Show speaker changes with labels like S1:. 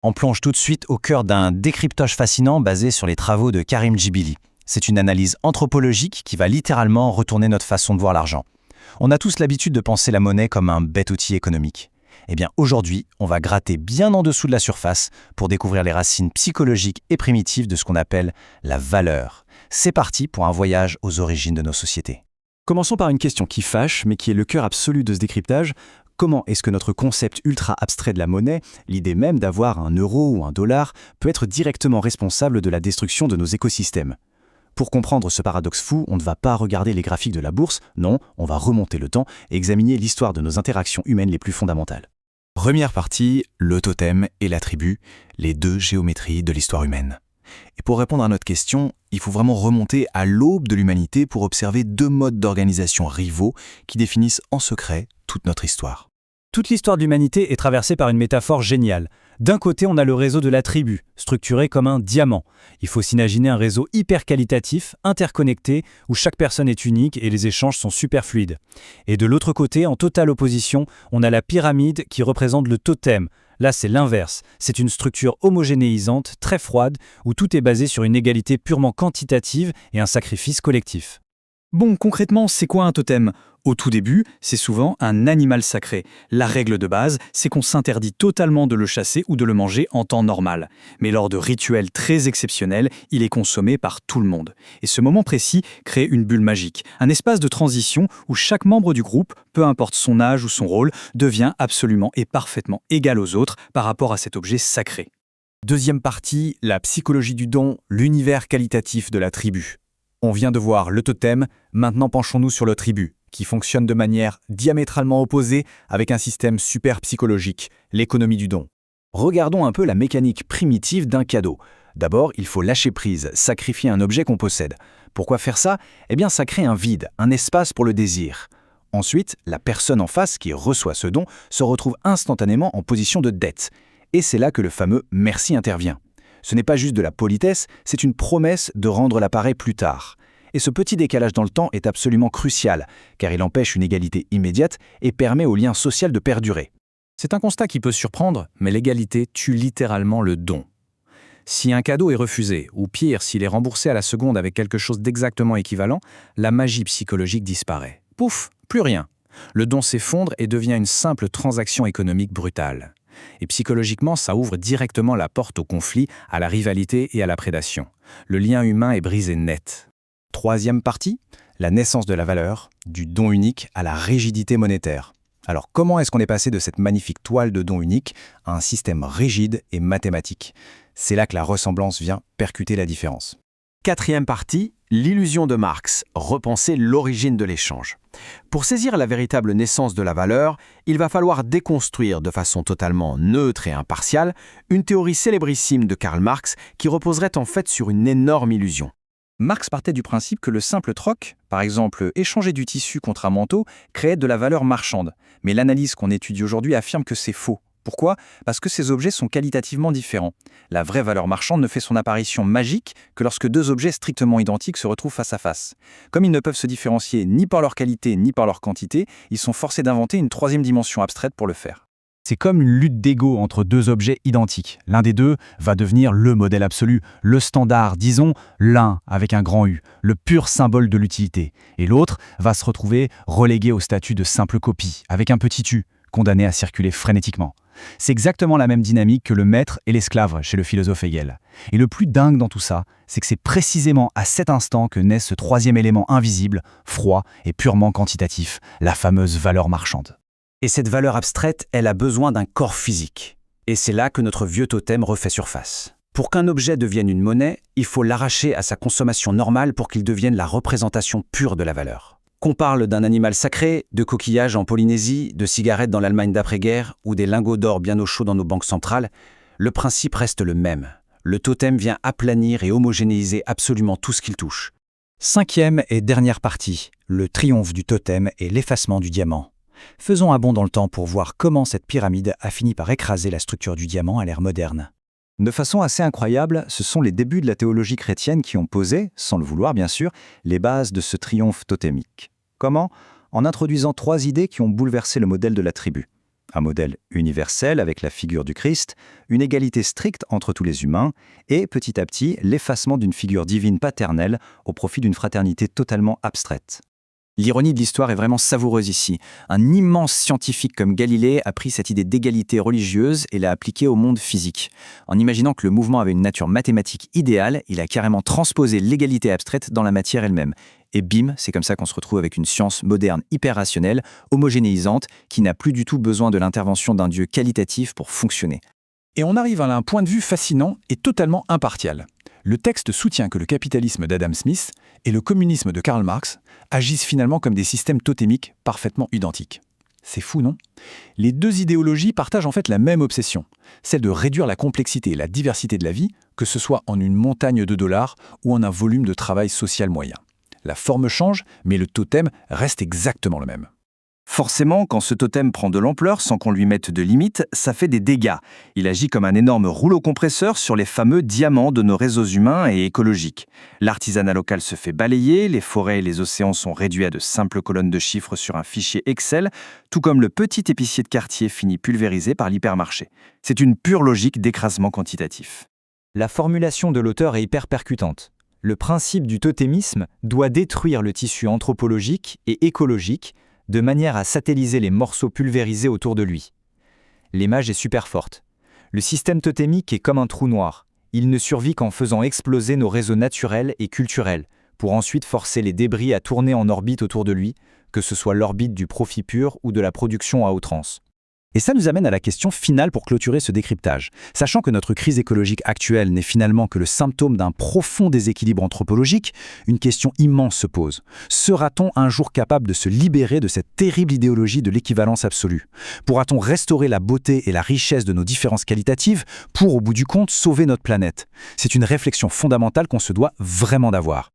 S1: On plonge tout de suite au cœur d'un décryptage fascinant basé sur les travaux de Karim Djibili. C'est une analyse anthropologique qui va littéralement retourner notre façon de voir l'argent. On a tous l'habitude de penser la monnaie comme un bête outil économique. Eh bien aujourd'hui, on va gratter bien en dessous de la surface pour découvrir les racines psychologiques et primitives de ce qu'on appelle la valeur. C'est parti pour un voyage aux origines de nos sociétés.
S2: Commençons par une question qui fâche, mais qui est le cœur absolu de ce décryptage. Comment est-ce que notre concept ultra abstrait de la monnaie, l'idée même d'avoir un euro ou un dollar, peut être directement responsable de la destruction de nos écosystèmes ? Pour comprendre ce paradoxe fou, on ne va pas regarder les graphiques de la bourse, non, on va remonter le temps et examiner l'histoire de nos interactions humaines les plus fondamentales.
S3: Première partie, le totem et la tribu, les deux géométries de l'histoire humaine. Et pour répondre à notre question, il faut vraiment remonter à l'aube de l'humanité pour observer deux modes d'organisation rivaux qui définissent en secret toute notre histoire.
S2: Toute l'histoire de l'humanité est traversée par une métaphore géniale. D'un côté, on a le réseau de la tribu, structuré comme un diamant. Il faut s'imaginer un réseau hyper qualitatif, interconnecté, où chaque personne est unique et les échanges sont super fluides. Et de l'autre côté, en totale opposition, on a la pyramide qui représente le totem. Là, c'est l'inverse. C'est une structure homogénéisante, très froide, où tout est basé sur une égalité purement quantitative et un sacrifice collectif. Bon, concrètement, c'est quoi un totem ? Au tout début, c'est souvent un animal sacré. La règle de base, c'est qu'on s'interdit totalement de le chasser ou de le manger en temps normal. Mais lors de rituels très exceptionnels, il est consommé par tout le monde. Et ce moment précis crée une bulle magique, un espace de transition où chaque membre du groupe, peu importe son âge ou son rôle, devient absolument et parfaitement égal aux autres par rapport à cet objet sacré.
S3: Deuxième partie, la psychologie du don, l'univers qualitatif de la tribu. On vient de voir le totem, maintenant penchons-nous sur le tribu, qui fonctionne de manière diamétralement opposée avec un système super psychologique, l'économie du don. Regardons un peu la mécanique primitive d'un cadeau. D'abord, il faut lâcher prise, sacrifier un objet qu'on possède. Pourquoi faire ça ? Eh bien, ça crée un vide, un espace pour le désir. Ensuite, la personne en face qui reçoit ce don se retrouve instantanément en position de dette. Et c'est là que le fameux « merci » intervient. Ce n'est pas juste de la politesse, c'est une promesse de rendre l'appareil plus tard. Et ce petit décalage dans le temps est absolument crucial, car il empêche une égalité immédiate et permet au lien social de perdurer.
S1: C'est un constat qui peut surprendre, mais l'égalité tue littéralement le don. Si un cadeau est refusé, ou pire, s'il est remboursé à la seconde avec quelque chose d'exactement équivalent, la magie psychologique disparaît. Pouf, plus rien. Le don s'effondre et devient une simple transaction économique brutale. Et psychologiquement, ça ouvre directement la porte au conflit, à la rivalité et à la prédation. Le lien humain est brisé net.
S3: Troisième partie, la naissance de la valeur, du don unique à la rigidité monétaire. Alors comment est-ce qu'on est passé de cette magnifique toile de don unique à un système rigide et mathématique ? C'est là que la ressemblance vient percuter la différence.
S4: Quatrième partie, l'illusion de Marx, repenser l'origine de l'échange. Pour saisir la véritable naissance de la valeur, il va falloir déconstruire de façon totalement neutre et impartiale une théorie célébrissime de Karl Marx qui reposerait en fait sur une énorme illusion.
S2: Marx partait du principe que le simple troc, par exemple échanger du tissu contre un manteau, créait de la valeur marchande. Mais l'analyse qu'on étudie aujourd'hui affirme que c'est faux. Pourquoi ? Parce que ces objets sont qualitativement différents. La vraie valeur marchande ne fait son apparition magique que lorsque deux objets strictement identiques se retrouvent face à face. Comme ils ne peuvent se différencier ni par leur qualité ni par leur quantité, ils sont forcés d'inventer une troisième dimension abstraite pour le faire.
S3: C'est comme une lutte d'ego entre deux objets identiques. L'un des deux va devenir le modèle absolu, le standard, disons l'un avec un grand U, le pur symbole de l'utilité. Et l'autre va se retrouver relégué au statut de simple copie, avec un petit U, condamné à circuler frénétiquement. C'est exactement la même dynamique que le maître et l'esclave chez le philosophe Hegel. Et le plus dingue dans tout ça, c'est que c'est précisément à cet instant que naît ce troisième élément invisible, froid et purement quantitatif, la fameuse valeur marchande.
S1: Et cette valeur abstraite, elle a besoin d'un corps physique. Et c'est là que notre vieux totem refait surface. Pour qu'un objet devienne une monnaie, il faut l'arracher à sa consommation normale pour qu'il devienne la représentation pure de la valeur. Qu'on parle d'un animal sacré, de coquillages en Polynésie, de cigarettes dans l'Allemagne d'après-guerre ou des lingots d'or bien au chaud dans nos banques centrales, le principe reste le même. Le totem vient aplanir et homogénéiser absolument tout ce qu'il touche.
S2: Cinquième et dernière partie, le triomphe du totem et l'effacement du diamant. Faisons un bond dans le temps pour voir comment cette pyramide a fini par écraser la structure du diamant à l'ère moderne. De façon assez incroyable, ce sont les débuts de la théologie chrétienne qui ont posé, sans le vouloir bien sûr, les bases de ce triomphe totémique. Comment ? En introduisant 3 idées qui ont bouleversé le modèle de la tribu.
S5: un modèle universel avec la figure du Christ, une égalité stricte entre tous les humains, et petit à petit l'effacement d'une figure divine paternelle au profit d'une fraternité totalement abstraite.
S3: L'ironie de l'histoire est vraiment savoureuse ici. Un immense scientifique comme Galilée a pris cette idée d'égalité religieuse et l'a appliquée au monde physique. En imaginant que le mouvement avait une nature mathématique idéale, il a carrément transposé l'égalité abstraite dans la matière elle-même. Et bim, c'est comme ça qu'on se retrouve avec une science moderne hyper rationnelle, homogénéisante, qui n'a plus du tout besoin de l'intervention d'un Dieu qualitatif pour fonctionner.
S6: Et on arrive à un point de vue fascinant et totalement impartial. Le texte soutient que le capitalisme d'Adam Smith et le communisme de Karl Marx agissent finalement comme des systèmes totémiques parfaitement identiques. C'est fou, non? Les deux idéologies partagent en fait la même obsession, celle de réduire la complexité et la diversité de la vie, que ce soit en une montagne de dollars ou en un volume de travail social moyen. La forme change, mais le totem reste exactement le même.
S1: Forcément, quand ce totem prend de l'ampleur sans qu'on lui mette de limites, ça fait des dégâts. Il agit comme un énorme rouleau compresseur sur les fameux diamants de nos réseaux humains et écologiques. L'artisanat local se fait balayer, les forêts et les océans sont réduits à de simples colonnes de chiffres sur un fichier Excel, tout comme le petit épicier de quartier finit pulvérisé par l'hypermarché. C'est une pure logique d'écrasement quantitatif.
S2: La formulation de l'auteur est hyper percutante. Le principe du totémisme doit détruire le tissu anthropologique et écologique de manière à satelliser les morceaux pulvérisés autour de lui. L'image est super forte. Le système totémique est comme un trou noir. Il ne survit qu'en faisant exploser nos réseaux naturels et culturels, pour ensuite forcer les débris à tourner en orbite autour de lui, que ce soit l'orbite du profit pur ou de la production à outrance.
S1: Et ça nous amène à la question finale pour clôturer ce décryptage. Sachant que notre crise écologique actuelle n'est finalement que le symptôme d'un profond déséquilibre anthropologique, une question immense se pose. Sera-t-on un jour capable de se libérer de cette terrible idéologie de l'équivalence absolue? Pourra-t-on restaurer la beauté et la richesse de nos différences qualitatives pour, au bout du compte, sauver notre planète? C'est une réflexion fondamentale qu'on se doit vraiment d'avoir.